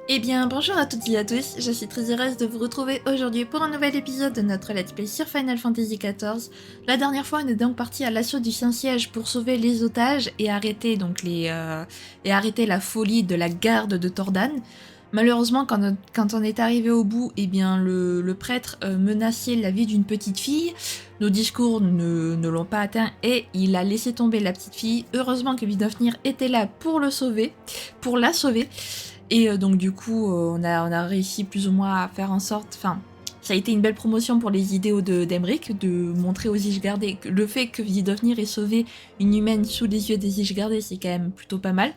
Eh bien, bonjour à toutes et à tous, je suis très heureuse de vous retrouver aujourd'hui pour un nouvel épisode de notre Let's Play sur Final Fantasy XIV. La dernière fois, on est donc parti à l'assaut du Saint-Siège pour sauver les otages et arrêter arrêter la folie de la garde de Tordan. Malheureusement, quand on est arrivé au bout, eh bien, le prêtre menaçait la vie d'une petite fille. Nos discours ne l'ont pas atteint et il a laissé tomber la petite fille. Heureusement que Vidofnir était là pour la sauver. Et donc du coup, on a réussi plus ou moins à faire en sorte... Enfin, ça a été une belle promotion pour les idéaux d'Emeric, de montrer aux Ishgardais que le fait que Vidofnir ait sauvé une humaine sous les yeux des Ishgardais, c'est quand même plutôt pas mal.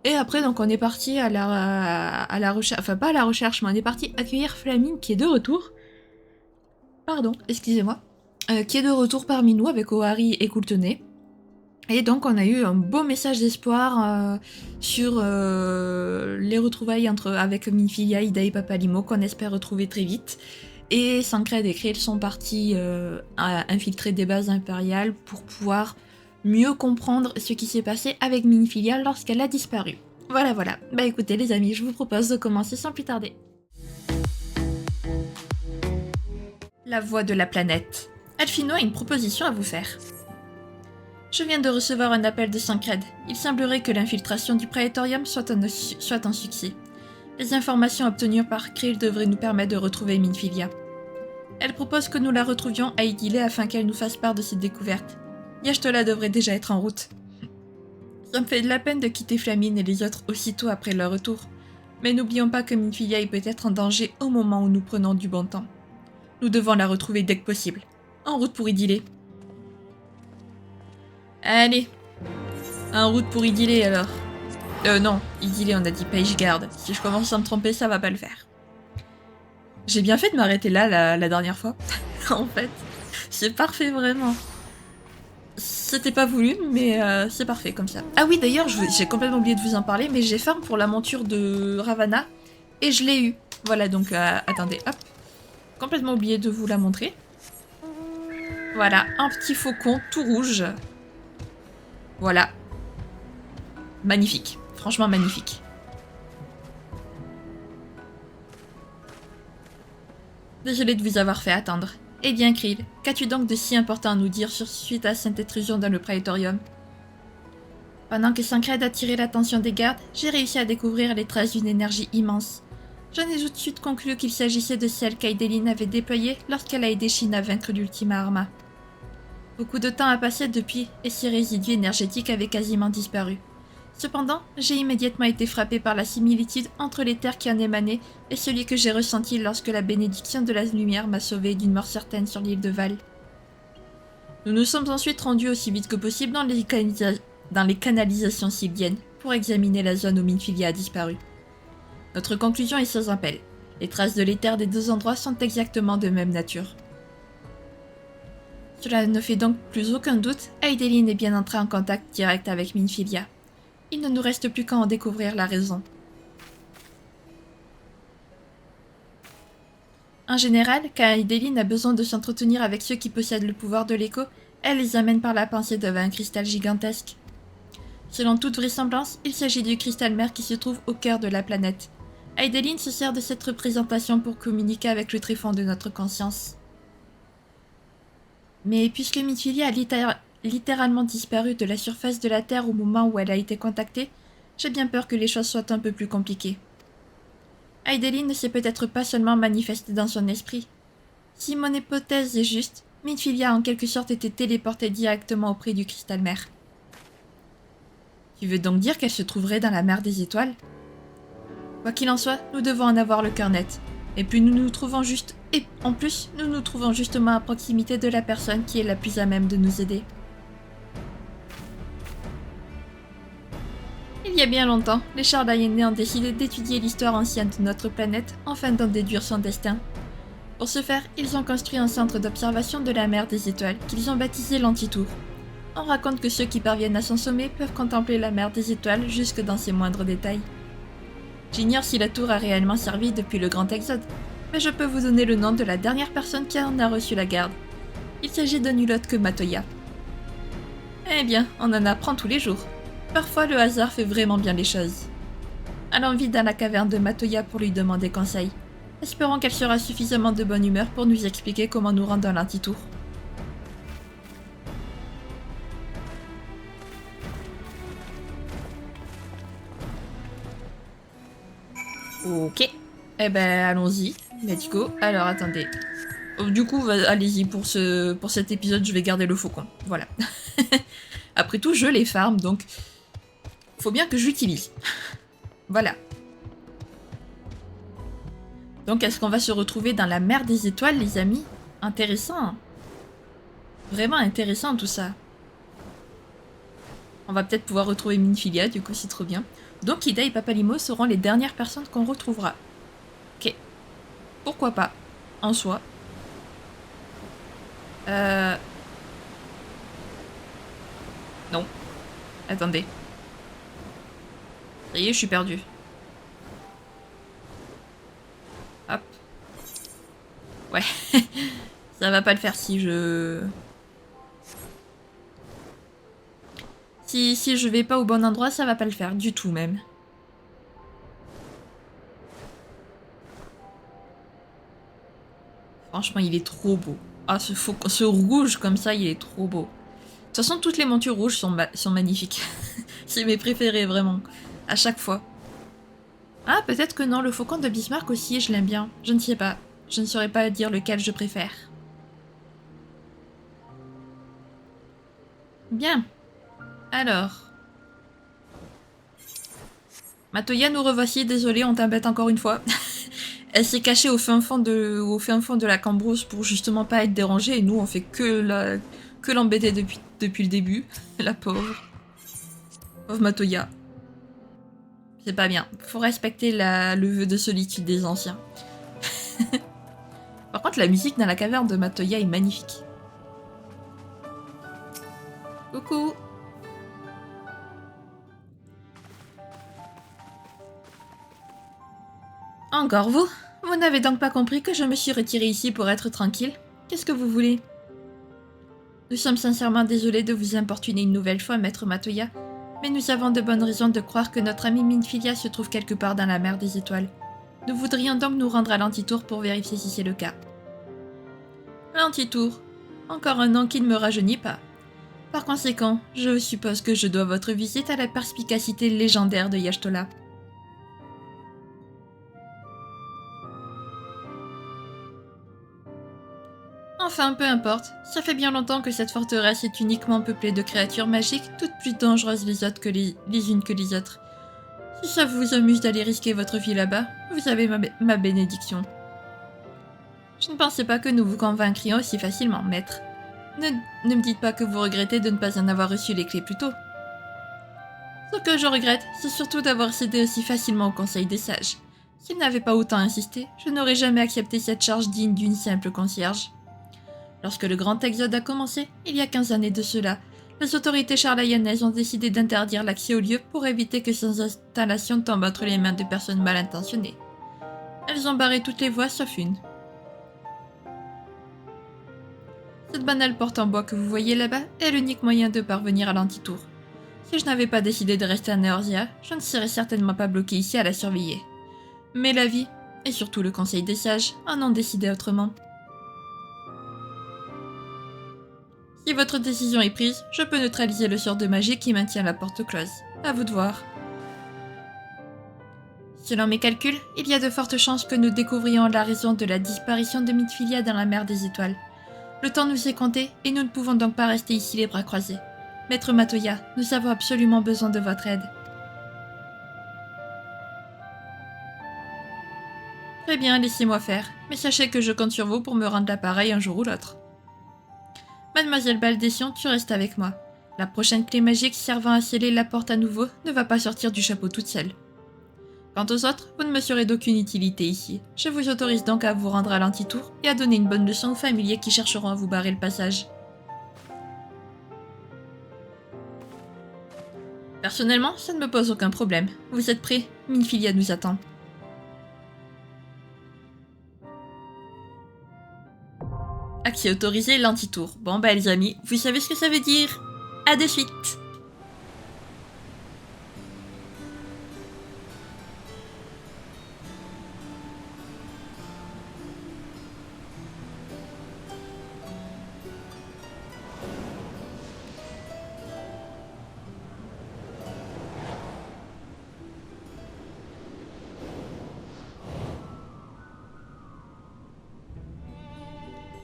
Et après, donc on est parti à la recherche... Enfin, pas à la recherche, mais on est parti accueillir Flamine, qui est de retour. Pardon, excusez-moi. Qui est de retour parmi nous avec Ohari et Coultenay. Et donc on a eu un beau message d'espoir sur les retrouvailles avec Minfilia, Ida et Papalimo qu'on espère retrouver très vite. Et Sancred et Krill sont partis infiltrer des bases impériales pour pouvoir mieux comprendre ce qui s'est passé avec Minfilia lorsqu'elle a disparu. Voilà. Bah écoutez les amis, je vous propose de commencer sans plus tarder. La voix de la planète. Alphino a une proposition à vous faire. Je viens de recevoir un appel de Sancred. Il semblerait que l'infiltration du Praetorium soit un succès. Les informations obtenues par Krill devraient nous permettre de retrouver Minfilia. Elle propose que nous la retrouvions à Idyle afin qu'elle nous fasse part de cette découverte. Y'Achtola devrait déjà être en route. Ça me fait de la peine de quitter Flamine et les autres aussitôt après leur retour. Mais n'oublions pas que Minfilia est peut-être en danger au moment où nous prenons du bon temps. Nous devons la retrouver dès que possible. En route pour Idyle. Allez, en route pour Idyle alors. Non, Idyle on a dit Pagegarde. Si je commence à me tromper, ça va pas le faire. J'ai bien fait de m'arrêter là la dernière fois. En fait, c'est parfait vraiment. C'était pas voulu, mais c'est parfait comme ça. Ah oui, d'ailleurs, j'ai complètement oublié de vous en parler, mais j'ai farm pour la monture de Ravana, et je l'ai eu. Voilà, donc attendez, hop. Complètement oublié de vous la montrer. Voilà, un petit faucon tout rouge. Voilà. Magnifique. Franchement magnifique. Désolée de vous avoir fait attendre. Eh bien, Krill, qu'as-tu donc de si important à nous dire suite à cette intrusion dans le Praetorium? Pendant que Sancred attirait l'attention des gardes, j'ai réussi à découvrir les traces d'une énergie immense. J'en ai tout de suite conclu qu'il s'agissait de celle qu'Aideline avait déployée lorsqu'elle a aidé Shin à vaincre l'Ultima Arma. Beaucoup de temps a passé depuis et ces résidus énergétiques avaient quasiment disparu. Cependant, j'ai immédiatement été frappé par la similitude entre les terres qui en émanaient et celui que j'ai ressenti lorsque la bénédiction de la lumière m'a sauvé d'une mort certaine sur l'île de Val. Nous nous sommes ensuite rendus aussi vite que possible dans les canalisations sylviennes pour examiner la zone où Minfilia a disparu. Notre conclusion est sans appel. Les traces de l'éther des deux endroits sont exactement de même nature. Cela ne fait donc plus aucun doute, Aideline est bien entrée en contact direct avec Minfilia. Il ne nous reste plus qu'à en découvrir la raison. En général, quand Aideline a besoin de s'entretenir avec ceux qui possèdent le pouvoir de l'écho, elle les amène par la pensée devant un cristal gigantesque. Selon toute vraisemblance, il s'agit du cristal mère qui se trouve au cœur de la planète. Aideline se sert de cette représentation pour communiquer avec le tréfonds de notre conscience. Mais puisque Minfilia a littéralement disparu de la surface de la Terre au moment où elle a été contactée, j'ai bien peur que les choses soient un peu plus compliquées. Aideline ne s'est peut-être pas seulement manifestée dans son esprit. Si mon hypothèse est juste, Minfilia a en quelque sorte été téléportée directement auprès du cristal mère. Tu veux donc dire qu'elle se trouverait dans la mer des étoiles? Quoi qu'il en soit, nous devons en avoir le cœur net. Et plus nous nous trouvons nous nous trouvons justement à proximité de la personne qui est la plus à même de nous aider. Il y a bien longtemps, les Chardaiennais ont décidé d'étudier l'histoire ancienne de notre planète afin d'en déduire son destin. Pour ce faire, ils ont construit un centre d'observation de la mer des étoiles qu'ils ont baptisé l'Antitour. On raconte que ceux qui parviennent à son sommet peuvent contempler la mer des étoiles jusque dans ses moindres détails. J'ignore si la tour a réellement servi depuis le Grand Exode, mais je peux vous donner le nom de la dernière personne qui en a reçu la garde. Il s'agit de nul autre que Matoya. Eh bien, on en apprend tous les jours. Parfois, le hasard fait vraiment bien les choses. Allons vite dans la caverne de Matoya pour lui demander conseil. Espérons qu'elle sera suffisamment de bonne humeur pour nous expliquer comment nous rendre dans l'antitour. Ok. Eh ben, allons-y. Let's go. Alors, attendez. Du coup, allez-y, pour cet épisode, je vais garder le faucon. Voilà. Après tout, je les farm, donc... faut bien que j'utilise. Voilà. Donc, est-ce qu'on va se retrouver dans la mer des étoiles, les amis? Intéressant. Vraiment intéressant, tout ça. On va peut-être pouvoir retrouver Minfilia, du coup, c'est trop bien. Donc, Ida et Papalimo seront les dernières personnes qu'on retrouvera. Ok. Pourquoi pas, en soi. Non. Attendez. Ça y est, je suis perdue. Hop. Ouais. Ça va pas le faire si je... Si je vais pas au bon endroit, ça va pas le faire du tout même. Franchement, il est trop beau. Ah, ce rouge comme ça, il est trop beau. De toute façon, toutes les montures rouges sont magnifiques. C'est mes préférés, vraiment. À chaque fois. Ah, peut-être que non, le faucon de Bismarck aussi, je l'aime bien. Je ne sais pas. Je ne saurais pas dire lequel je préfère. Bien. Alors. Matoya, nous revoici. Désolé, on t'embête encore une fois. Elle s'est cachée au fin fond de la cambrousse pour justement pas être dérangée. Et nous, on fait que l'embêter depuis le début. La pauvre. Pauvre Matoya. C'est pas bien. Faut respecter le vœu de solitude des anciens. Par contre, la musique dans la caverne de Matoya est magnifique. Coucou. Encore vous? Vous n'avez donc pas compris que je me suis retirée ici pour être tranquille? Qu'est-ce que vous voulez? Nous sommes sincèrement désolés de vous importuner une nouvelle fois, maître Matoya, mais nous avons de bonnes raisons de croire que notre ami Minfilia se trouve quelque part dans la mer des étoiles. Nous voudrions donc nous rendre à l'Antitour pour vérifier si c'est le cas. L'Antitour. Encore un nom qui ne me rajeunit pas. Par conséquent, je suppose que je dois votre visite à la perspicacité légendaire de Y'shtola. Enfin, peu importe, ça fait bien longtemps que cette forteresse est uniquement peuplée de créatures magiques, toutes plus dangereuses les unes que les autres. Si ça vous amuse d'aller risquer votre vie là-bas, vous avez ma bénédiction. Je ne pensais pas que nous vous convaincrions aussi facilement, maître. Ne me dites pas que vous regrettez de ne pas en avoir reçu les clés plus tôt. Ce que je regrette, c'est surtout d'avoir cédé aussi facilement au Conseil des Sages. S'ils n'avaient pas autant insisté, je n'aurais jamais accepté cette charge digne d'une simple concierge. Lorsque le Grand Exode a commencé, il y a 15 années de cela, les autorités charlayannaises ont décidé d'interdire l'accès au lieu pour éviter que ces installations tombent entre les mains de personnes mal intentionnées. Elles ont barré toutes les voies sauf une. Cette banale porte en bois que vous voyez là-bas est l'unique moyen de parvenir à l'Antitour. Si je n'avais pas décidé de rester à Neorzia, je ne serais certainement pas bloqué ici à la surveiller. Mais la vie, et surtout le Conseil des Sages, en ont décidé autrement. Si votre décision est prise, je peux neutraliser le sort de magie qui maintient la porte close. À vous de voir. Selon mes calculs, il y a de fortes chances que nous découvrions la raison de la disparition de Minfilia dans la mer des étoiles. Le temps nous est compté et nous ne pouvons donc pas rester ici les bras croisés. Maître Matoya, nous avons absolument besoin de votre aide. Très bien, laissez-moi faire, mais sachez que je compte sur vous pour me rendre l'appareil un jour ou l'autre. Mademoiselle Baldession, tu restes avec moi. La prochaine clé magique servant à sceller la porte à nouveau ne va pas sortir du chapeau toute seule. Quant aux autres, vous ne me serez d'aucune utilité ici. Je vous autorise donc à vous rendre à l'Antitour et à donner une bonne leçon aux familiers qui chercheront à vous barrer le passage. Personnellement, ça ne me pose aucun problème. Vous êtes prêts? Minfilia nous attend. Accès autorisé, l'Antitour. Bon bah les amis, vous savez ce que ça veut dire. À de suite.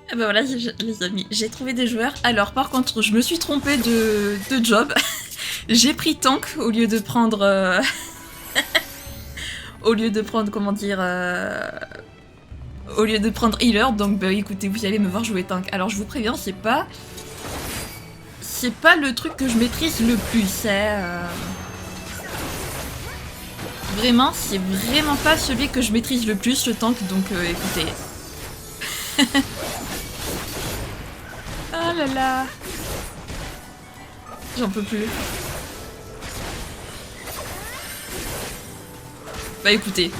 Et ben voilà, les amis, j'ai trouvé des joueurs. Alors par contre, je me suis trompée de job. J'ai pris tank au lieu de prendre... au lieu de prendre, comment dire... au lieu de prendre healer, donc bah écoutez, vous allez me voir jouer tank. Alors je vous préviens, c'est pas le truc que je maîtrise le plus, c'est... Vraiment, c'est vraiment pas celui que je maîtrise le plus, le tank, donc écoutez... Oh là là. J'en peux plus. Bah écoutez,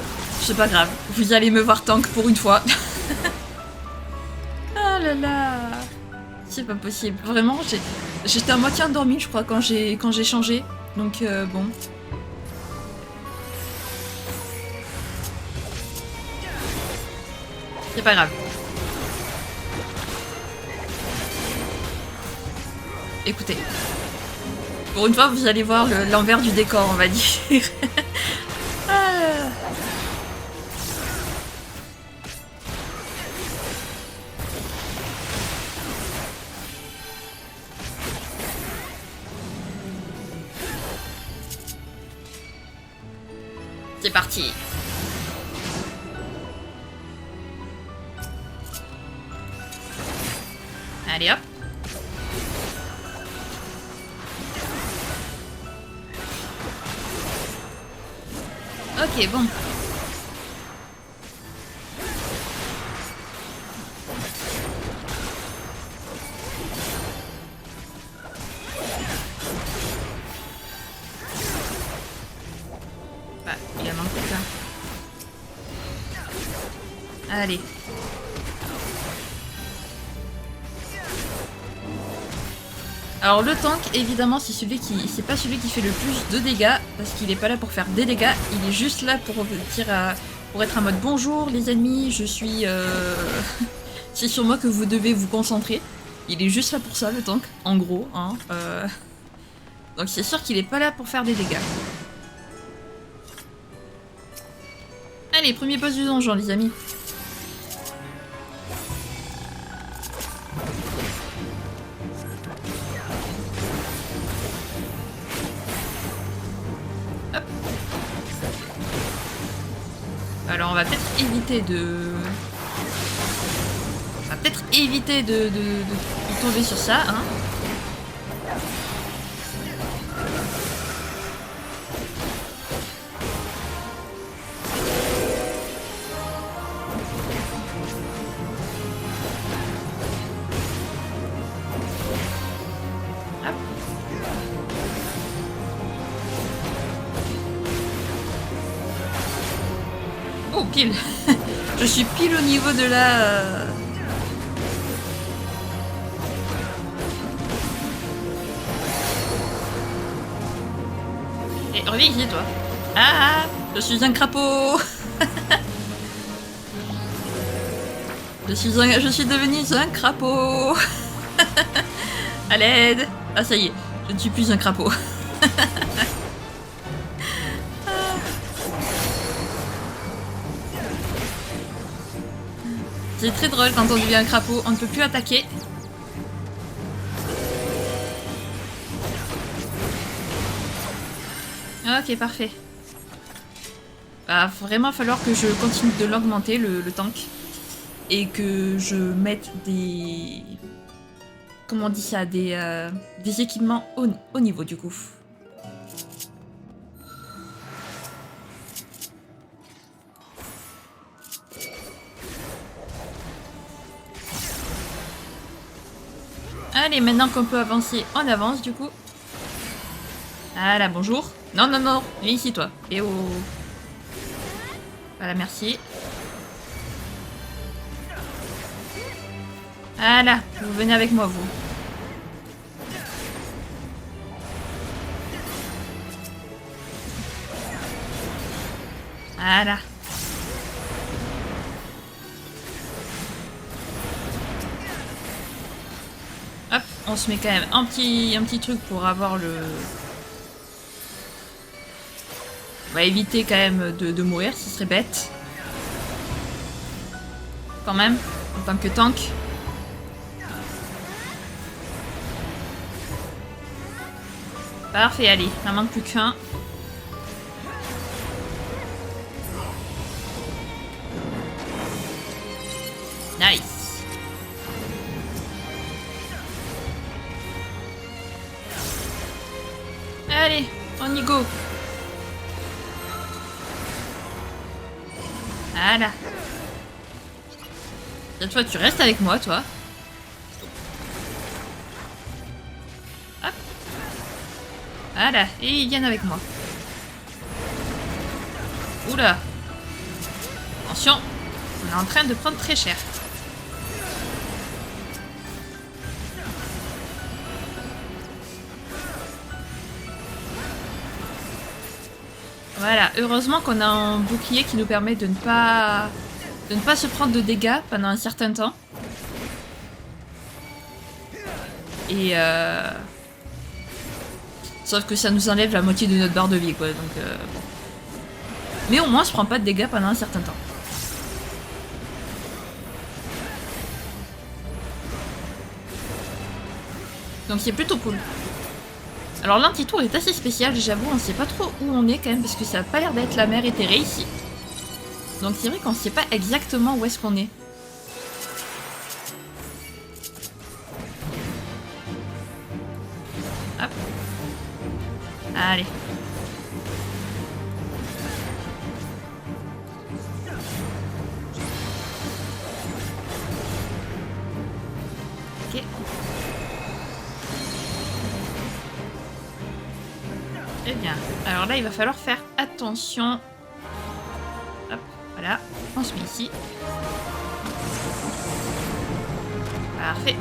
c'est pas grave. Vous allez me voir tank pour une fois. Oh là là. C'est pas possible. Vraiment, j'étais à moitié endormie, je crois, quand j'ai changé. Donc bon. C'est pas grave. Écoutez. Pour une fois, vous allez voir l'envers du décor, on va dire. Ah. C'est parti. Allez hop. Ok, bon. Bah, il a manqué ça. Allez. Alors le tank, évidemment, c'est pas celui qui fait le plus de dégâts, parce qu'il est pas là pour faire des dégâts, il est juste là pour dire pour être en mode bonjour les ennemis, je suis c'est sur moi que vous devez vous concentrer. Il est juste là pour ça le tank, en gros, hein. Donc c'est sûr qu'il est pas là pour faire des dégâts. Allez, premier boss du donjon les amis. Alors on va peut-être éviter de... On va peut-être éviter de tomber sur ça, hein. Hop. Oh, pile. Je suis pile au niveau de la... Et reviens ici, toi. Ah, je suis un crapaud. Je suis devenu un crapaud. À l'aide. Ah, ça y est, je ne suis plus un crapaud. C'est très drôle quand on devient un crapaud, on ne peut plus attaquer. Ok, parfait. Va vraiment falloir que je continue de l'augmenter, le tank. Et que je mette des... Comment on dit ça? Des équipements au niveau du coup. Allez, maintenant qu'on peut avancer, on avance du coup. Voilà, bonjour. Non, non, non, viens ici toi. Et oh. Voilà, merci. Voilà, vous venez avec moi, vous. Voilà. Hop, on se met quand même un petit truc pour avoir le... On va éviter quand même de mourir, ce serait bête. Quand même, en tant que tank. Parfait, allez, il n'en manque plus qu'un. Nice. Allez, on y go. Voilà. Cette fois, tu restes avec moi, toi. Hop. Voilà, et ils viennent avec moi. Oula. Attention, on est en train de prendre très cher. Voilà, heureusement qu'on a un bouclier qui nous permet de ne pas se prendre de dégâts pendant un certain temps. Et sauf que ça nous enlève la moitié de notre barre de vie, quoi. Donc bon. Mais au moins, on se prend pas de dégâts pendant un certain temps. Donc c'est plutôt cool. Alors l'antitour est assez spécial, j'avoue, on sait pas trop où on est quand même, parce que ça a pas l'air d'être la mer éthérée ici. Donc c'est vrai qu'on sait pas exactement où est-ce qu'on est. Hop. Allez. Ok. Très bien. Alors là, il va falloir faire attention. Hop, voilà. On se met ici. Parfait.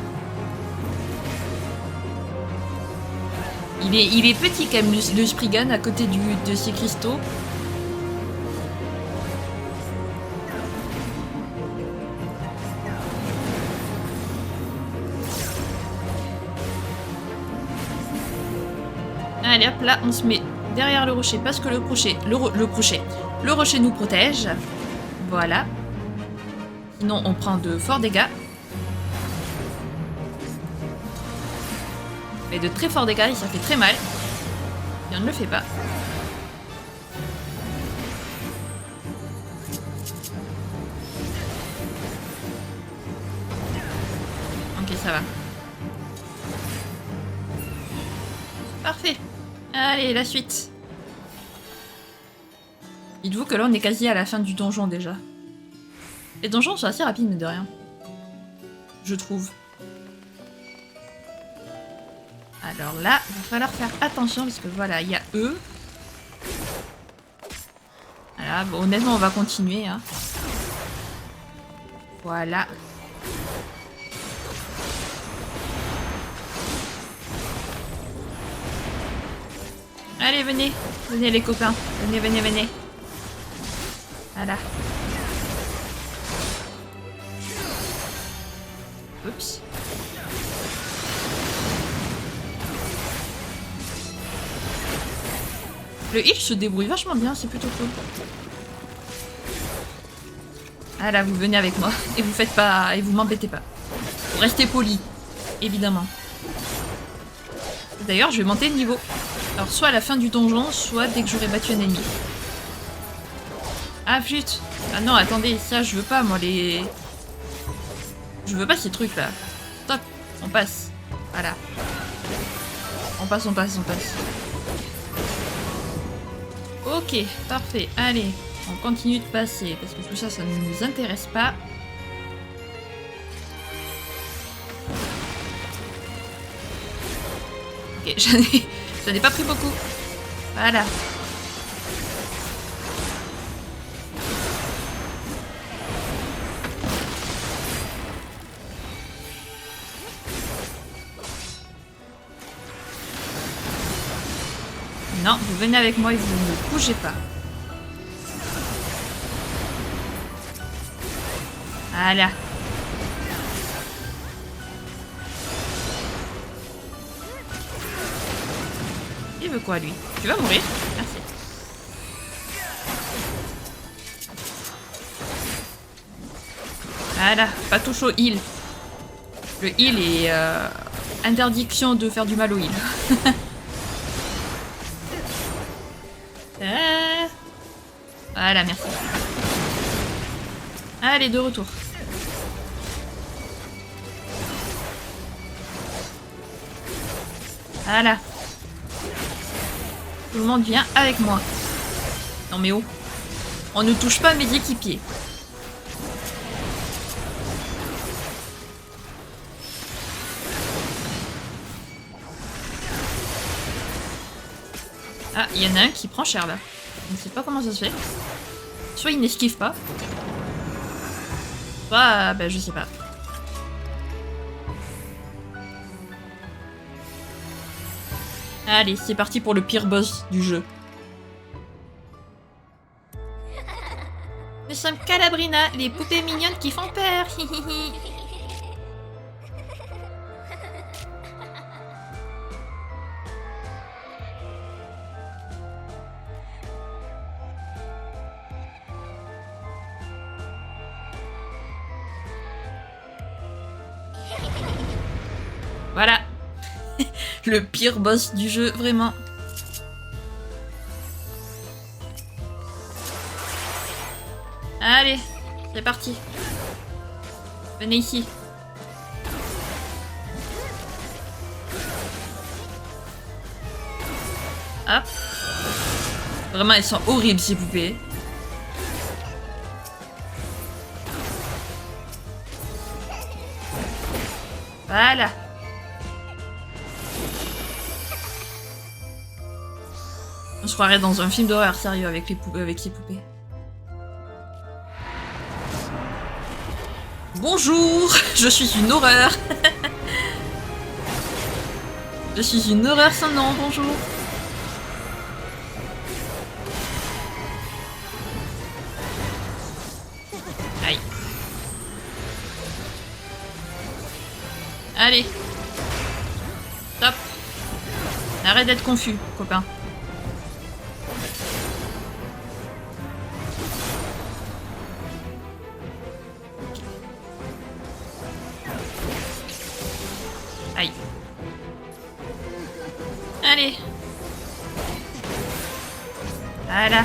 Il est petit quand même, le Spriggan, à côté de ces cristaux. Allez hop, là on se met derrière le rocher parce que le rocher nous protège. Voilà. Sinon on prend de forts dégâts. Mais de très forts dégâts et ça fait très mal. Et on ne le fait pas. Ok, ça va. Parfait. Allez, la suite. Dites-vous que là, on est quasi à la fin du donjon, déjà. Les donjons sont assez rapides, mais de rien. Je trouve. Alors là, il va falloir faire attention, parce que voilà, il y a eux. Voilà, bon, honnêtement, on va continuer. Hein. Voilà. Allez, venez. Venez les copains. Venez, venez, venez. Voilà. Oups. Le heal se débrouille vachement bien, c'est plutôt cool. Ah là, vous venez avec moi. Et vous faites pas... Et vous m'embêtez pas. Vous restez poli. Évidemment. D'ailleurs, je vais monter de niveau. Alors, soit à la fin du donjon, soit dès que j'aurai battu un ennemi. Ah, flûte. Ah non, attendez, ça, je veux pas, moi, les... Je veux pas ces trucs-là. Stop. On passe. Voilà. On passe, on passe, on passe. Ok, parfait. Allez, on continue de passer, parce que tout ça, ça ne nous intéresse pas. Ok, j'en ai pas pris beaucoup. Voilà. Non, vous venez avec moi et vous ne bougez pas. Voilà. Il veut quoi, lui? Tu vas mourir? Merci. Voilà, pas touche au heal. Le heal est interdiction de faire du mal au heal. Voilà, merci. Allez, de retour. Voilà. Tout le monde vient avec moi. Non mais oh. On ne touche pas mes équipiers. Ah, il y en a un qui prend cher là. Je ne sais pas comment ça se fait. Soit il n'esquive pas. Soit, bah je sais pas. Allez, c'est parti pour le pire boss du jeu. Nous sommes Calabrina, les poupées mignonnes qui font peur. Voilà. Le pire boss du jeu, vraiment. Allez, c'est parti. Venez ici. Hop. Vraiment, elles sont horribles, ces poupées. Voilà. On se croirait dans un film d'horreur, sérieux, avec les poupées, avec ces poupées. Bonjour, je suis une horreur. Je suis une horreur sans nom, bonjour. Aïe. Allez. Stop. Arrête d'être confus, copain. Aïe. Allez. Voilà.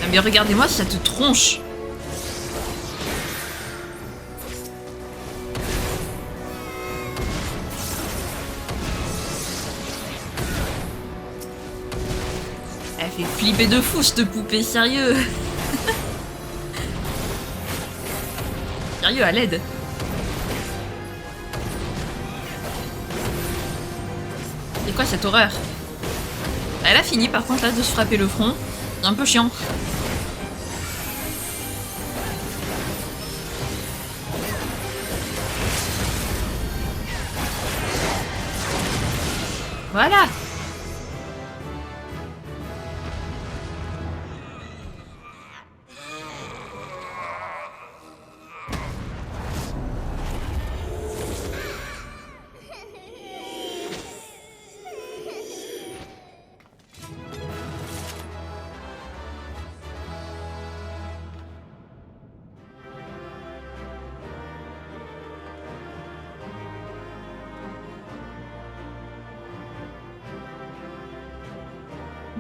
Ah mais regardez-moi, ça te tronche. Elle fait flipper de fou cette poupée, sérieux. Sérieux, à l'aide. C'est quoi cette horreur? Elle a fini par contre là de se frapper le front. C'est un peu chiant. Voilà.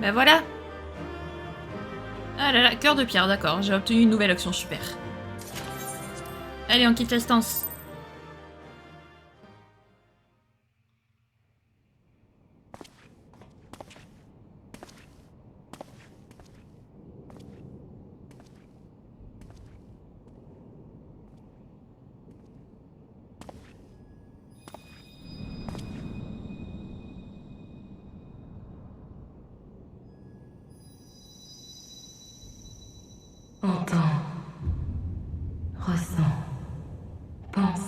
Ben voilà. Ah là là, cœur de pierre, d'accord. J'ai obtenu une nouvelle action, super. Allez, on quitte l'instance. Entends, ressens, pense.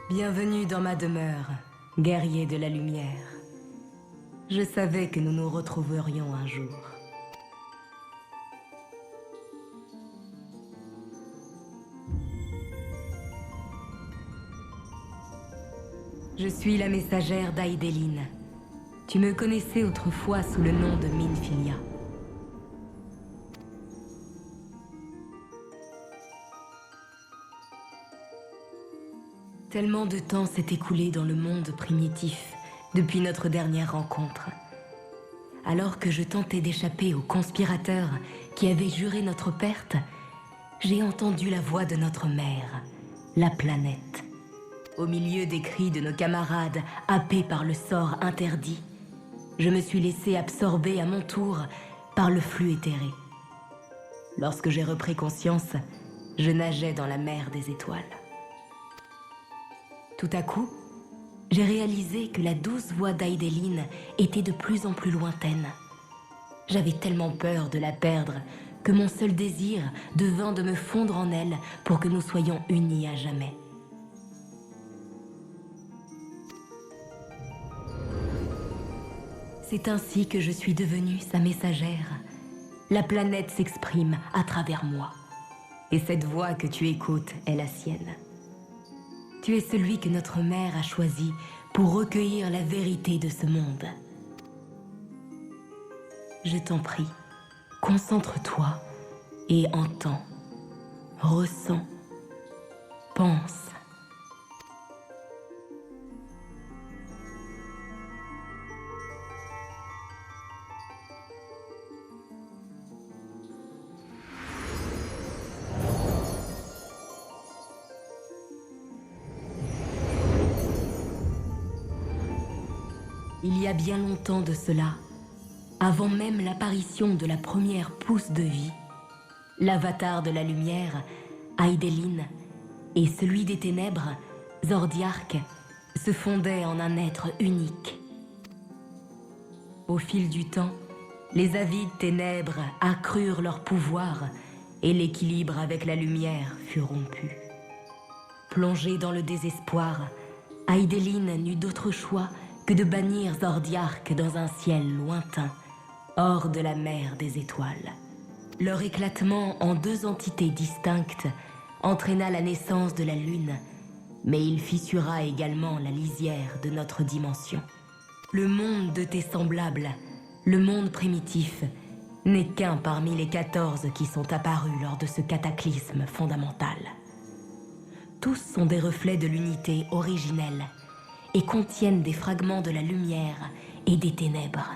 Bienvenue dans ma demeure, guerrier de la lumière. Je savais que nous nous retrouverions un jour. Je suis la messagère d'Aideline. Tu me connaissais autrefois sous le nom de Minfilia. Tellement de temps s'est écoulé dans le monde primitif depuis notre dernière rencontre. Alors que je tentais d'échapper aux conspirateurs qui avaient juré notre perte, j'ai entendu la voix de notre mère, la planète. Au milieu des cris de nos camarades happés par le sort interdit, je me suis laissé absorber à mon tour par le flux éthéré. Lorsque j'ai repris conscience, je nageais dans la mer des étoiles. Tout à coup, j'ai réalisé que la douce voix d'Aideline était de plus en plus lointaine. J'avais tellement peur de la perdre que mon seul désir devint de me fondre en elle pour que nous soyons unis à jamais. C'est ainsi que je suis devenue sa messagère. La planète s'exprime à travers moi. Et cette voix que tu écoutes est la sienne. Tu es celui que notre mère a choisi pour recueillir la vérité de ce monde. Je t'en prie, concentre-toi et entends, ressens, pense. Il y a bien longtemps de cela, avant même l'apparition de la première pousse de vie, l'avatar de la lumière, Aideline, et celui des ténèbres, Zordiark, se fondaient en un être unique. Au fil du temps, les avides ténèbres accrurent leur pouvoir et l'équilibre avec la lumière fut rompu. Plongée dans le désespoir, Aideline n'eut d'autre choix que de bannir Zordiark dans un ciel lointain, hors de la mer des étoiles. Leur éclatement en deux entités distinctes entraîna la naissance de la lune, mais il fissura également la lisière de notre dimension. Le monde de tes semblables, le monde primitif, n'est qu'un parmi les 14 qui sont apparus lors de ce cataclysme fondamental. Tous sont des reflets de l'unité originelle et contiennent des fragments de la lumière et des ténèbres.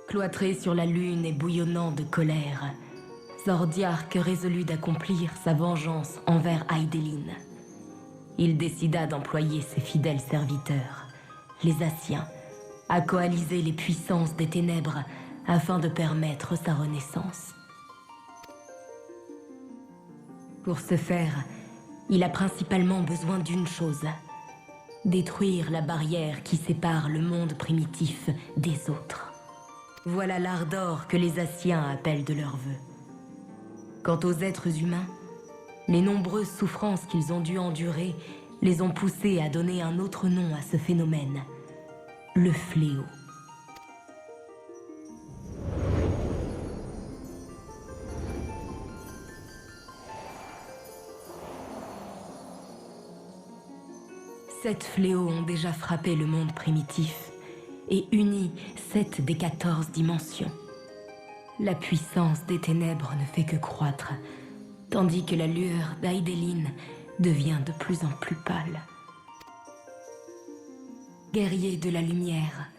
Cloîtré sur la lune et bouillonnant de colère, Zordiark résolut d'accomplir sa vengeance envers Aideline. Il décida d'employer ses fidèles serviteurs, les Asciens, à coaliser les puissances des ténèbres afin de permettre sa renaissance. Pour ce faire, il a principalement besoin d'une chose: détruire la barrière qui sépare le monde primitif des autres. Voilà l'ardor que les Asciens appellent de leur vœu. Quant aux êtres humains, les nombreuses souffrances qu'ils ont dû endurer les ont poussés à donner un autre nom à ce phénomène: le fléau. Sept fléaux ont déjà frappé le monde primitif et uni 7 des 14 dimensions. La puissance des ténèbres ne fait que croître, tandis que la lueur d'Aideline devient de plus en plus pâle. Guerrier de la lumière,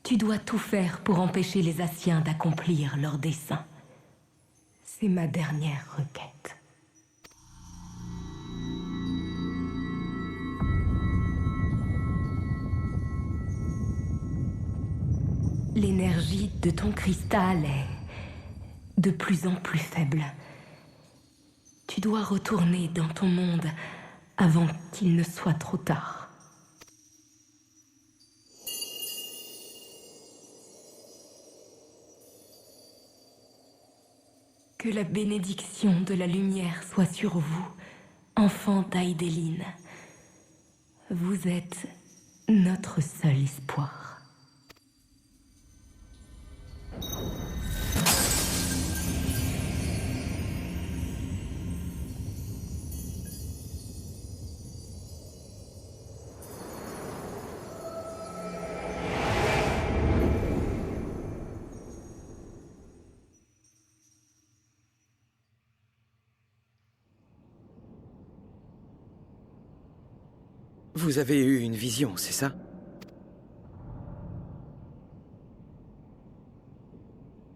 tu dois tout faire pour empêcher les Asciens d'accomplir leur dessein. C'est ma dernière requête. L'énergie de ton cristal est de plus en plus faible. Tu dois retourner dans ton monde avant qu'il ne soit trop tard. Que la bénédiction de la lumière soit sur vous, enfant d'Aideline. Vous êtes notre seul espoir. Vous avez eu une vision, c'est ça?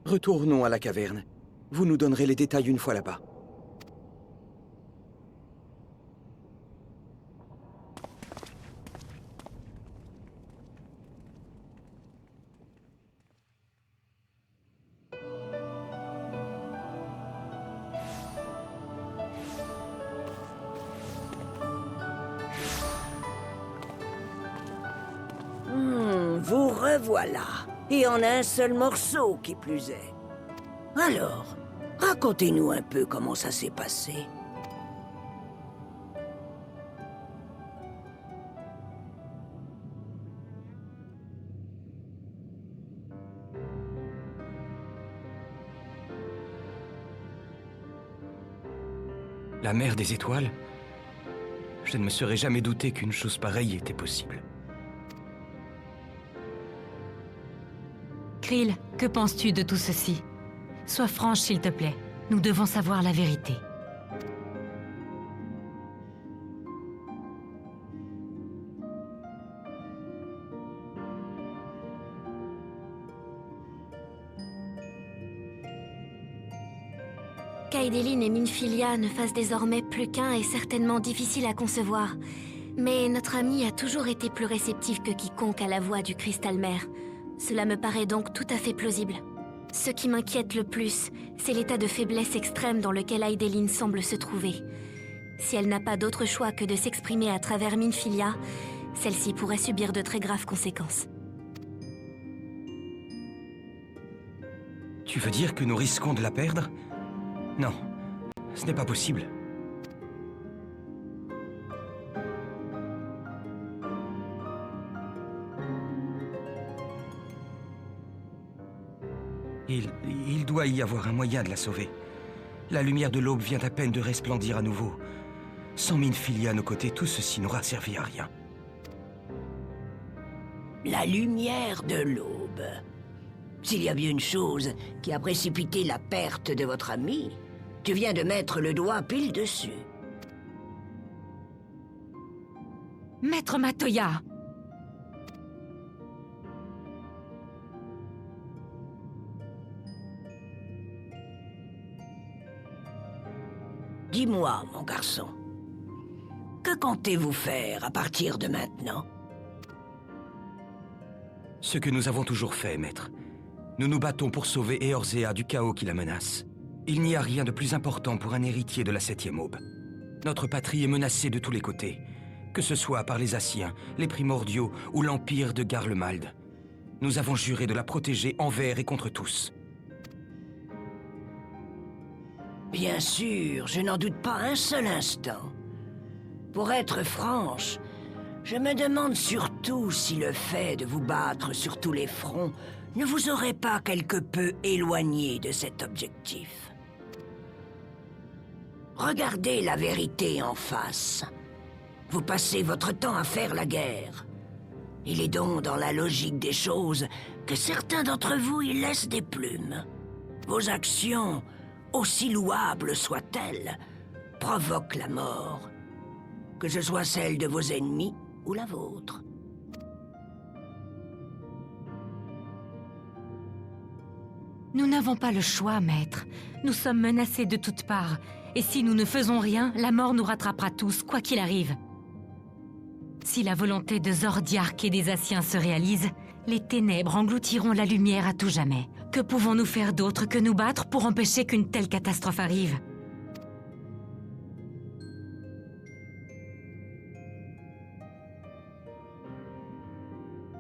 Retournons à la caverne. Vous nous donnerez les détails une fois là-bas. Vous revoilà. Et en un seul morceau, qui plus est. Alors, racontez-nous un peu comment ça s'est passé. La mer des étoiles? Je ne me serais jamais douté qu'une chose pareille était possible. Krill, que penses-tu de tout ceci? Sois franche, s'il te plaît. Nous devons savoir la vérité. Qu'Aideline et Minfilia ne fassent désormais plus qu'un est certainement difficile à concevoir. Mais notre ami a toujours été plus réceptif que quiconque à la voix du Cristal-Mère. Cela me paraît donc tout à fait plausible. Ce qui m'inquiète le plus, c'est l'état de faiblesse extrême dans lequel Aideline semble se trouver. Si elle n'a pas d'autre choix que de s'exprimer à travers Minfilia, celle-ci pourrait subir de très graves conséquences. Tu veux dire que nous risquons de la perdre? Non, ce n'est pas possible. Il doit y avoir un moyen de la sauver. La lumière de l'aube vient à peine de resplendir à nouveau. Sans Minfilia à nos côtés, tout ceci n'aura servi à rien. La lumière de l'aube. S'il y a bien une chose qui a précipité la perte de votre ami, tu viens de mettre le doigt pile dessus. Maître Matoya! Dis-moi, mon garçon, que comptez-vous faire à partir de maintenant? Ce que nous avons toujours fait, maître. Nous nous battons pour sauver Eorzea du chaos qui la menace. Il n'y a rien de plus important pour un héritier de la Septième Aube. Notre patrie est menacée de tous les côtés, que ce soit par les Asciens, les Primordiaux ou l'Empire de Garlemald. Nous avons juré de la protéger envers et contre tous. Bien sûr, je n'en doute pas un seul instant. Pour être franche, je me demande surtout si le fait de vous battre sur tous les fronts ne vous aurait pas quelque peu éloigné de cet objectif. Regardez la vérité en face. Vous passez votre temps à faire la guerre. Il est donc dans la logique des choses que certains d'entre vous y laissent des plumes. Vos actions, aussi louables soient-elles, provoquent la mort, que ce soit celle de vos ennemis ou la vôtre. Nous n'avons pas le choix, maître. Nous sommes menacés de toutes parts. Et si nous ne faisons rien, la mort nous rattrapera tous, quoi qu'il arrive. Si la volonté de Zordiark et des Asciens se réalise, les ténèbres engloutiront la lumière à tout jamais. Que pouvons-nous faire d'autre que nous battre pour empêcher qu'une telle catastrophe arrive?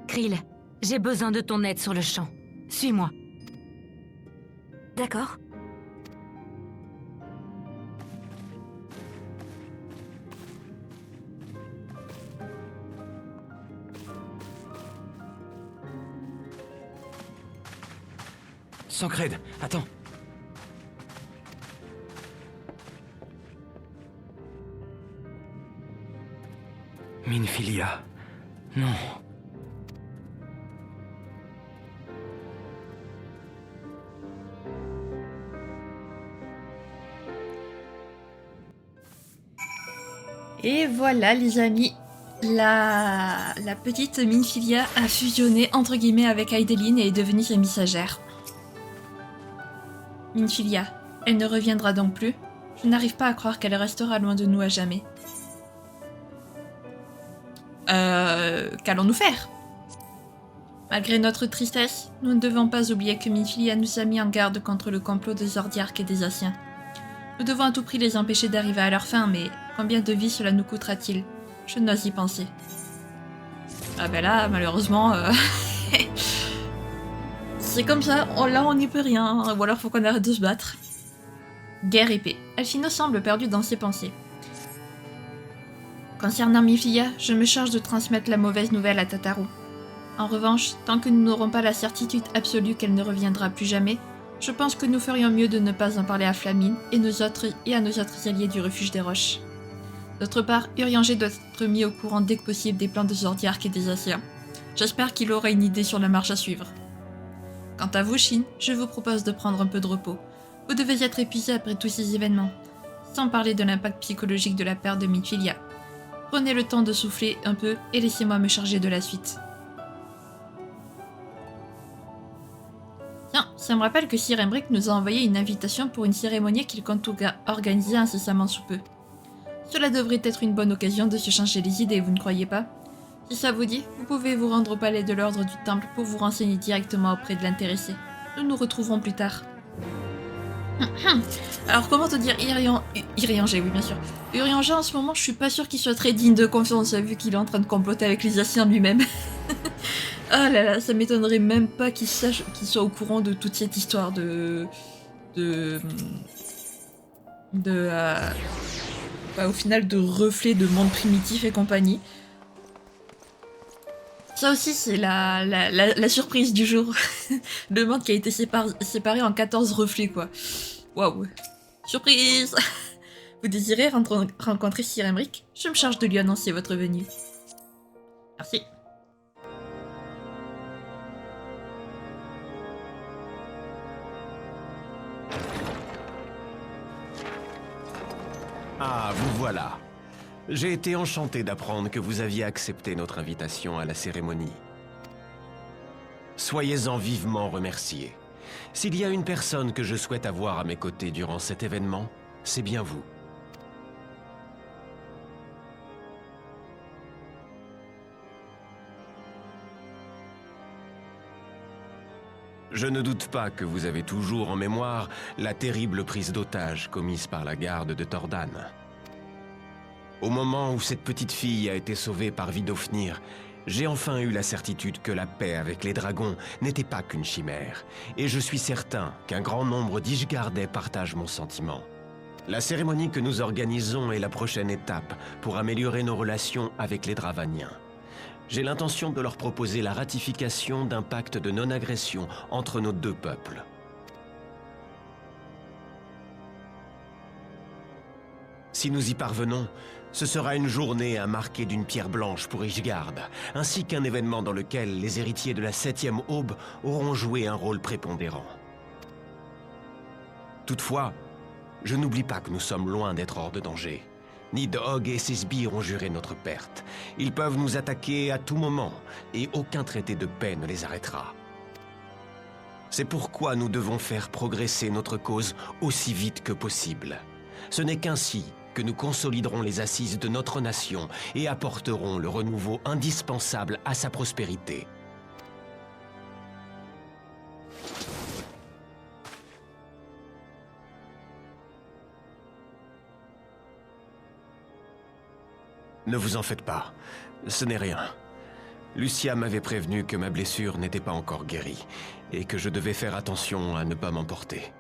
Krill, j'ai besoin de ton aide sur le champ. Suis-moi. D'accord. Sancred, attends. Minfilia. Non. Et voilà les amis, la petite Minfilia a fusionné entre guillemets avec Aideline et est devenue sa messagère. Minfilia, elle ne reviendra donc plus. Je n'arrive pas à croire qu'elle restera loin de nous à jamais. Qu'allons-nous faire? Malgré notre tristesse, nous ne devons pas oublier que Minfilia nous a mis en garde contre le complot des Zordiarques et des Asiens. Nous devons à tout prix les empêcher d'arriver à leur fin, mais combien de vies cela nous coûtera-t-il? Je n'ose y penser. Ah ben là, malheureusement... c'est comme ça, là on n'y peut rien, ou alors faut qu'on arrête de se battre. Guerre épée. Alphino semble perdu dans ses pensées. Concernant Minfilia, je me charge de transmettre la mauvaise nouvelle à Tataru. En revanche, tant que nous n'aurons pas la certitude absolue qu'elle ne reviendra plus jamais, je pense que nous ferions mieux de ne pas en parler à Flamine et à nos autres alliés du refuge des roches. D'autre part, Urianger doit être mis au courant dès que possible des plans de Zordiarques et des Asiens. J'espère qu'il aura une idée sur la marche à suivre. Quant à vous, Shin, je vous propose de prendre un peu de repos. Vous devez être épuisé après tous ces événements, sans parler de l'impact psychologique de la perte de Minfilia. Prenez le temps de souffler un peu et laissez-moi me charger de la suite. Tiens, ça me rappelle que Sir Embrick nous a envoyé une invitation pour une cérémonie qu'il compte organiser incessamment sous peu. Cela devrait être une bonne occasion de se changer les idées, vous ne croyez pas? Si ça vous dit, vous pouvez vous rendre au palais de l'ordre du temple pour vous renseigner directement auprès de l'intéressé. Nous nous retrouverons plus tard. Alors comment te dire, Urianger, oui bien sûr. Urianger en ce moment, je suis pas sûre qu'il soit très digne de confiance vu qu'il est en train de comploter avec les Asiens lui-même. Oh là là, ça m'étonnerait même pas qu'il sache, qu'il soit au courant de toute cette histoire au final de reflets de monde primitif et compagnie. Ça aussi c'est la surprise du jour. Le monde qui a été séparé en 14 reflets quoi. Waouh. Surprise. Vous désirez rencontrer Sir Embrick? Je me charge de lui annoncer votre venue. Merci. Ah, vous voilà. J'ai été enchanté d'apprendre que vous aviez accepté notre invitation à la cérémonie. Soyez-en vivement remerciés. S'il y a une personne que je souhaite avoir à mes côtés durant cet événement, c'est bien vous. Je ne doute pas que vous avez toujours en mémoire la terrible prise d'otage commise par la garde de Tordan. Au moment où cette petite fille a été sauvée par Vidofnir, j'ai enfin eu la certitude que la paix avec les dragons n'était pas qu'une chimère, et je suis certain qu'un grand nombre d'Ishgardais partagent mon sentiment. La cérémonie que nous organisons est la prochaine étape pour améliorer nos relations avec les Dravaniens. J'ai l'intention de leur proposer la ratification d'un pacte de non-agression entre nos deux peuples. Si nous y parvenons, ce sera une journée à marquer d'une pierre blanche pour Ishgard, ainsi qu'un événement dans lequel les héritiers de la 7e aube auront joué un rôle prépondérant. Toutefois, je n'oublie pas que nous sommes loin d'être hors de danger. Nidhogg et ses sbires ont juré notre perte. Ils peuvent nous attaquer à tout moment, et aucun traité de paix ne les arrêtera. C'est pourquoi nous devons faire progresser notre cause aussi vite que possible. Ce n'est qu'ainsi que nous consoliderons les assises de notre nation et apporterons le renouveau indispensable à sa prospérité. Ne vous en faites pas, ce n'est rien. Lucia m'avait prévenu que ma blessure n'était pas encore guérie et que je devais faire attention à ne pas m'emporter.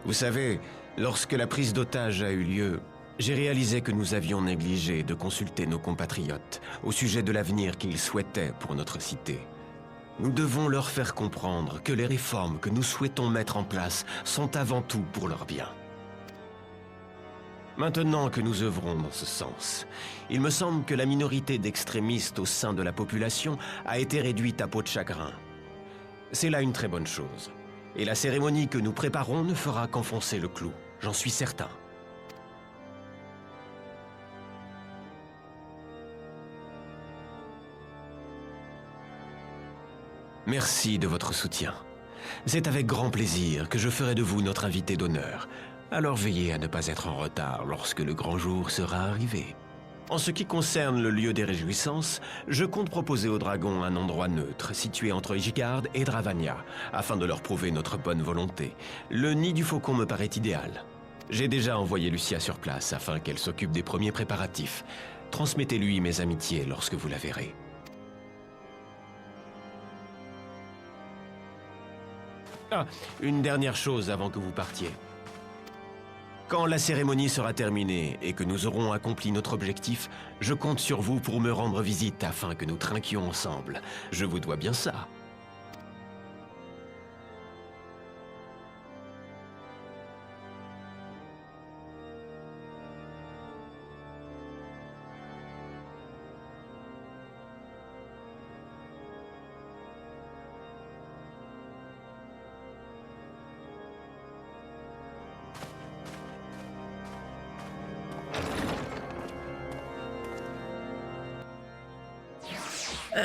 Vous savez, lorsque la prise d'otage a eu lieu, j'ai réalisé que nous avions négligé de consulter nos compatriotes au sujet de l'avenir qu'ils souhaitaient pour notre cité. Nous devons leur faire comprendre que les réformes que nous souhaitons mettre en place sont avant tout pour leur bien. Maintenant que nous œuvrons dans ce sens, il me semble que la minorité d'extrémistes au sein de la population a été réduite à peau de chagrin. C'est là une très bonne chose. Et la cérémonie que nous préparons ne fera qu'enfoncer le clou, j'en suis certain. Merci de votre soutien. C'est avec grand plaisir que je ferai de vous notre invité d'honneur. Alors veillez à ne pas être en retard lorsque le grand jour sera arrivé. En ce qui concerne le lieu des réjouissances, je compte proposer aux dragons un endroit neutre, situé entre Ishgard et Dravania, afin de leur prouver notre bonne volonté. Le nid du faucon me paraît idéal. J'ai déjà envoyé Lucia sur place, afin qu'elle s'occupe des premiers préparatifs. Transmettez-lui mes amitiés lorsque vous la verrez. Ah, une dernière chose avant que vous partiez. Quand la cérémonie sera terminée et que nous aurons accompli notre objectif, je compte sur vous pour me rendre visite afin que nous trinquions ensemble. Je vous dois bien ça.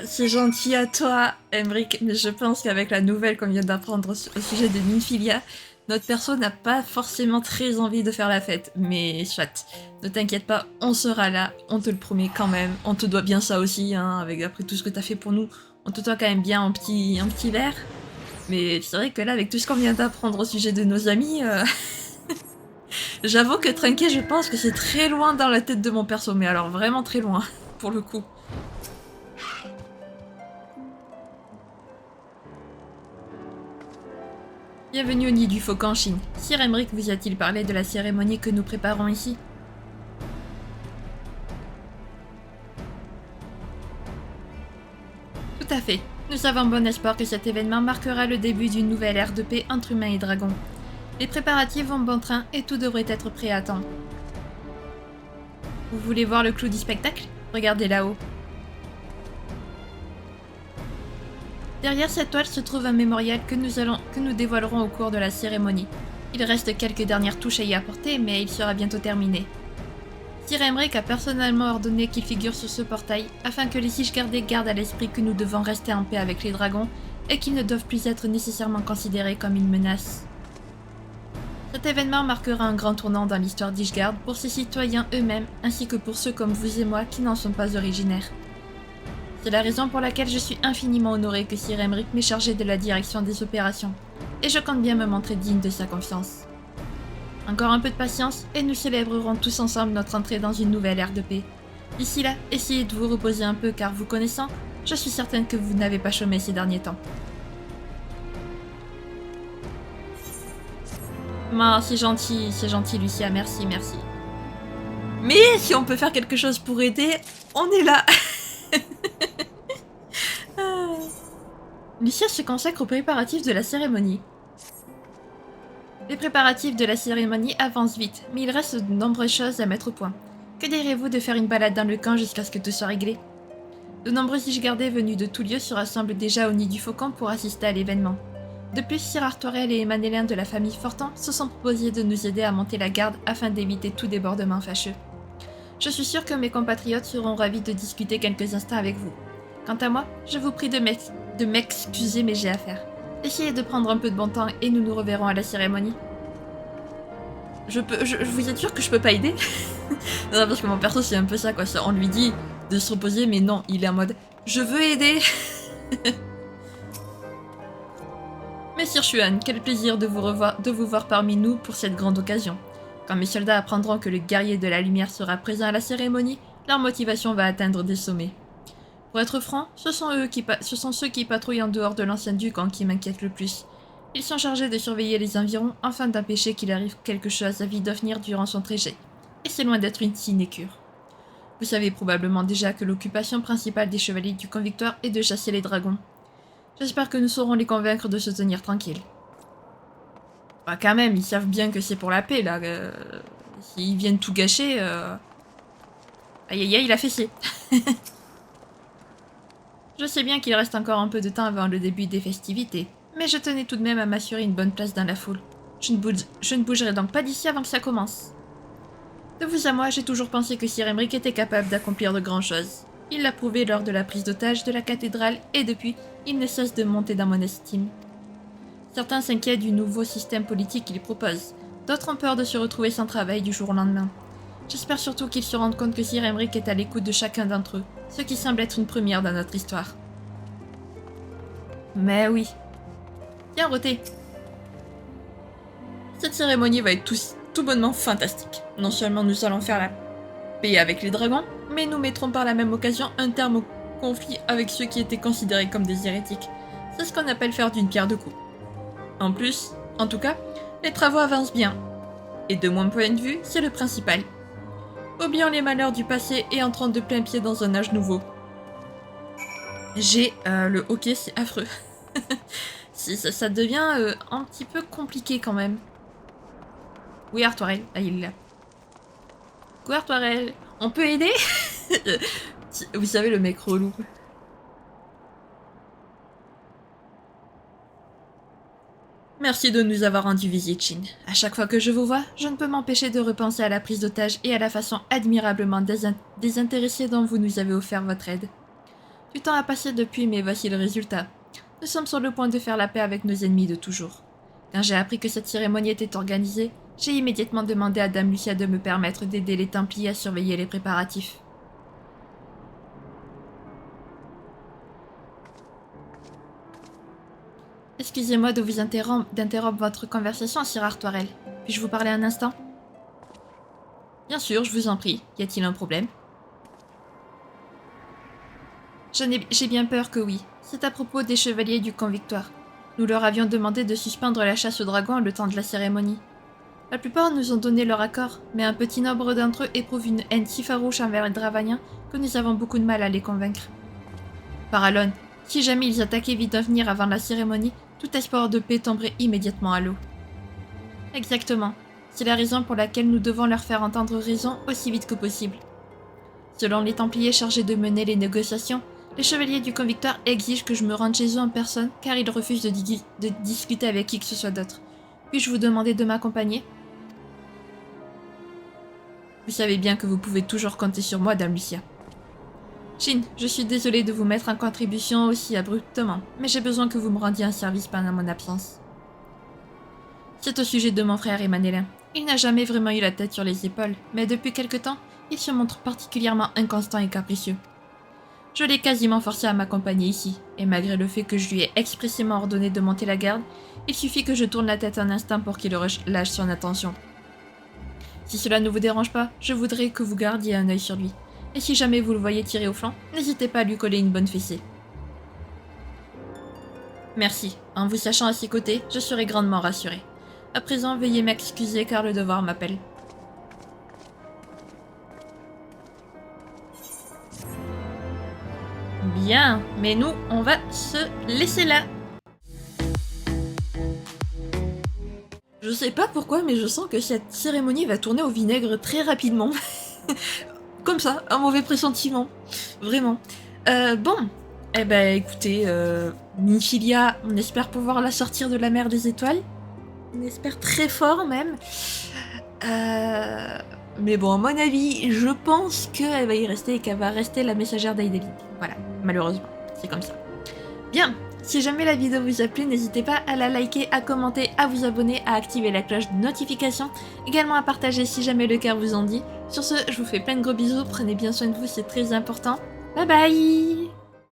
C'est gentil à toi, Emric, mais je pense qu'avec la nouvelle qu'on vient d'apprendre au sujet de Minfilia, notre perso n'a pas forcément très envie de faire la fête. Mais soit, ne t'inquiète pas, on sera là, on te le promet quand même. On te doit bien ça aussi, hein, après tout ce que t'as fait pour nous. On te doit quand même bien un petit verre. Mais c'est vrai que là, avec tout ce qu'on vient d'apprendre au sujet de nos amis, j'avoue que trinquer, je pense que c'est très loin dans la tête de mon perso. Mais alors vraiment très loin, pour le coup. Bienvenue au nid du phoque en Chine. Sir Emric vous a-t-il parlé de la cérémonie que nous préparons ici? Tout à fait. Nous avons bon espoir que cet événement marquera le début d'une nouvelle ère de paix entre humains et dragons. Les préparatifs vont bon train et tout devrait être prêt à temps. Vous voulez voir le clou du spectacle? Regardez là-haut. Derrière cette toile se trouve un mémorial que nous dévoilerons au cours de la cérémonie. Il reste quelques dernières touches à y apporter, mais il sera bientôt terminé. Sir Emric a personnellement ordonné qu'il figure sur ce portail, afin que les Ishgardais gardent à l'esprit que nous devons rester en paix avec les dragons, et qu'ils ne doivent plus être nécessairement considérés comme une menace. Cet événement marquera un grand tournant dans l'histoire d'Ishgard pour ses citoyens eux-mêmes, ainsi que pour ceux comme vous et moi qui n'en sont pas originaires. C'est la raison pour laquelle je suis infiniment honorée que Sir Emric m'ait chargé de la direction des opérations, et je compte bien me montrer digne de sa confiance. Encore un peu de patience, et nous célébrerons tous ensemble notre entrée dans une nouvelle ère de paix. D'ici là, essayez de vous reposer un peu car vous connaissant, je suis certaine que vous n'avez pas chômé ces derniers temps. C'est gentil Lucia, merci. Mais si on peut faire quelque chose pour aider, on est là. Lucia se consacre aux préparatifs de la cérémonie. Les préparatifs de la cérémonie avancent vite, mais il reste de nombreuses choses à mettre au point. Que direz-vous de faire une balade dans le camp jusqu'à ce que tout soit réglé? De nombreux Ishgardais venus de tous lieux se rassemblent déjà au nid du faucon pour assister à l'événement. De plus, Sir Arthorel et Manélien de la famille Fortan se sont proposés de nous aider à monter la garde afin d'éviter tout débordement fâcheux. Je suis sûre que mes compatriotes seront ravis de discuter quelques instants avec vous. Quant à moi, je vous prie de m'excuser mais j'ai affaire. Essayez de prendre un peu de bon temps et nous nous reverrons à la cérémonie. Je vous êtes sûr que je peux pas aider? Non, parce que mon perso c'est un peu ça quoi, on lui dit de se reposer mais non, il est en mode je veux aider. Mais Sir Xuan, quel plaisir de vous voir parmi nous pour cette grande occasion. Quand mes soldats apprendront que le guerrier de la lumière sera présent à la cérémonie, leur motivation va atteindre des sommets. Pour être franc, ce sont ceux qui patrouillent en dehors de l'ancien Ducan qui m'inquiètent le plus. Ils sont chargés de surveiller les environs afin d'empêcher qu'il arrive quelque chose à Vidofnir durant son trajet. Et c'est loin d'être une sinécure. Vous savez probablement déjà que l'occupation principale des chevaliers du Convictoire est de chasser les dragons. J'espère que nous saurons les convaincre de se tenir tranquilles. Bah quand même, ils savent bien que c'est pour la paix là. S'ils viennent tout gâcher... Aïe aïe aïe, il a fessé. Je sais bien qu'il reste encore un peu de temps avant le début des festivités, mais je tenais tout de même à m'assurer une bonne place dans la foule. Je ne bougerai donc pas d'ici avant que ça commence. De vous à moi, j'ai toujours pensé que Sir Emric était capable d'accomplir de grandes choses. Il l'a prouvé lors de la prise d'otage de la cathédrale et depuis, il ne cesse de monter dans mon estime. Certains s'inquiètent du nouveau système politique qu'il propose. D'autres ont peur de se retrouver sans travail du jour au lendemain. J'espère surtout qu'ils se rendent compte que Sir Emric est à l'écoute de chacun d'entre eux, ce qui semble être une première dans notre histoire. Mais oui. Tiens, Roté. Cette cérémonie va être tout bonnement fantastique. Non seulement nous allons faire la paix avec les dragons, mais nous mettrons par la même occasion un terme au conflit avec ceux qui étaient considérés comme des hérétiques. C'est ce qu'on appelle faire d'une pierre deux coups. En plus, en tout cas, les travaux avancent bien. Et de mon point de vue, c'est le principal. Oublions les malheurs du passé et entrons de plein pied dans un âge nouveau. Le hockey, c'est affreux. ça devient un petit peu compliqué quand même. Oui, Artoirel. Ah, il est là. Quoi, Artoirel? On peut aider? Vous savez, le mec relou. Merci de nous avoir rendu visite, Shin. À chaque fois que je vous vois, je ne peux m'empêcher de repenser à la prise d'otage et à la façon admirablement désintéressée dont vous nous avez offert votre aide. Du temps a passé depuis, mais voici le résultat. Nous sommes sur le point de faire la paix avec nos ennemis de toujours. Quand j'ai appris que cette cérémonie était organisée, j'ai immédiatement demandé à Dame Lucia de me permettre d'aider les Templiers à surveiller les préparatifs. Excusez-moi de vous d'interrompre votre conversation, Sir Artoirel. Puis-je vous parler un instant? Bien sûr, je vous en prie. Y a-t-il un problème? J'ai bien peur que oui. C'est à propos des chevaliers du Convictoire. Nous leur avions demandé de suspendre la chasse aux dragons le temps de la cérémonie. La plupart nous ont donné leur accord, mais un petit nombre d'entre eux éprouvent une haine si farouche envers les Dravaniens que nous avons beaucoup de mal à les convaincre. Paralone, si jamais ils attaquaient vite d'avenir avant la cérémonie, tout espoir de paix tomberait immédiatement à l'eau. Exactement. C'est la raison pour laquelle nous devons leur faire entendre raison aussi vite que possible. Selon les Templiers chargés de mener les négociations, les chevaliers du Convictoire exigent que je me rende chez eux en personne car ils refusent de discuter avec qui que ce soit d'autre. Puis-je vous demander de m'accompagner? Vous savez bien que vous pouvez toujours compter sur moi, Dame Lucia. Shin, je suis désolée de vous mettre en contribution aussi abruptement, mais j'ai besoin que vous me rendiez un service pendant mon absence. C'est au sujet de mon frère Emanélin. Il n'a jamais vraiment eu la tête sur les épaules, mais depuis quelque temps, il se montre particulièrement inconstant et capricieux. Je l'ai quasiment forcé à m'accompagner ici, et malgré le fait que je lui ai expressément ordonné de monter la garde, il suffit que je tourne la tête un instant pour qu'il relâche son attention. Si cela ne vous dérange pas, je voudrais que vous gardiez un œil sur lui. Et si jamais vous le voyez tirer au flanc, n'hésitez pas à lui coller une bonne fessée. Merci. En vous sachant à ses côtés, je serai grandement rassurée. À présent, veuillez m'excuser car le devoir m'appelle. Bien, mais nous, on va se laisser là. Je sais pas pourquoi, mais je sens que cette cérémonie va tourner au vinaigre très rapidement. Comme ça, un mauvais pressentiment. Vraiment. Bon. Eh ben, écoutez, Nymphilia, on espère pouvoir la sortir de la mer des étoiles. On espère très fort, même. Mais bon, à mon avis, je pense qu'elle va y rester et qu'elle va rester la messagère d'Aideline. Voilà, malheureusement. C'est comme ça. Bien. Si jamais la vidéo vous a plu, n'hésitez pas à la liker, à commenter, à vous abonner, à activer la cloche de notification, également à partager si jamais le cœur vous en dit. Sur ce, je vous fais plein de gros bisous, prenez bien soin de vous, c'est très important. Bye bye!